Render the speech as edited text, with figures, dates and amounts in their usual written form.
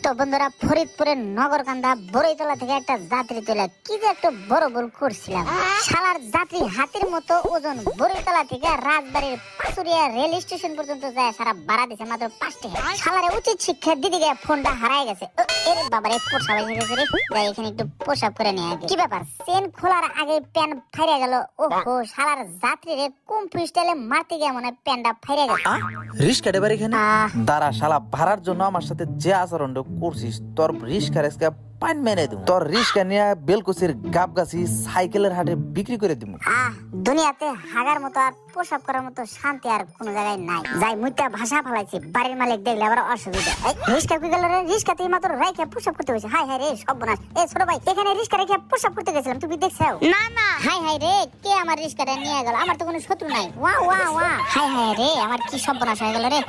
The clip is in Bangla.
তো বন্ধুরা, ফরিদপুরের নগরকান্দা বড়ইতলা থেকে একটা যাত্রী তুলে কি যে একটা বড় ভুল করছিলাম। শালার যাত্রী হাতির মতো ওজন বড়ইতলা থেকে রাজবাড়ির পাচুরিয়া রেল স্টেশন পর্যন্ত যায় সারা ভাড়া দিছে মাত্র 5 টাকা। শালারে উচিত শিক্ষা দিতে গিয়ে ফোনটা হারায় গেছে। এর বাবারে পোষা হয়ে গেছে রে। যাই এখানে একটু পোশাক করে নিয়ে আগে। কি ব্যাপার, চেন খোলার আগে প্যান ফাইরে গেল। ওহো, শালার যাত্রী রে কুম্ফু স্টাইলে মারতে গিয়ে মনে প্যানটা ফাইরে গেছে। রিস্কা ডেবার এখানে দাঁড়া, শালা ভাড়ার জন্য আমার সাথে যে আচরণটা করছিস তোর রিস্কা রেস্কা পান মেনে দেবো। তোর রিস্কা নিয়ে বেলকুচির গাবগাছি সাইকেলের হাটে বিক্রি করে দিব। দুনিয়াতে হাগার মতো আর পোশাক করার মতো শান্তি আর কোনো জায়গায় নাই। যাই মুইটা ভাষা ফেলাইছি, বাড়ির মালিক দেখলে আবার অসুবিধা। রিস্কা কি গেল রে? রিস্কাতে মাত্র রাইখে পোশাক করতে হয়েছে। হাই হাই রে সর্বনাশ। এ ছোট ভাই, এখানে রিস্কা রেখে পোশাক করতে গেছিলাম, তুমি দেখছো? না না। হাই হাই রে, কে আমার রিস্কাটা নিয়ে গেল? আমার তো কোনো শত্রু নাই। ওয়া ওয়া ওয়া। হাই হাই রে, আমার কি সর্বনাশ হয়ে গেল রে।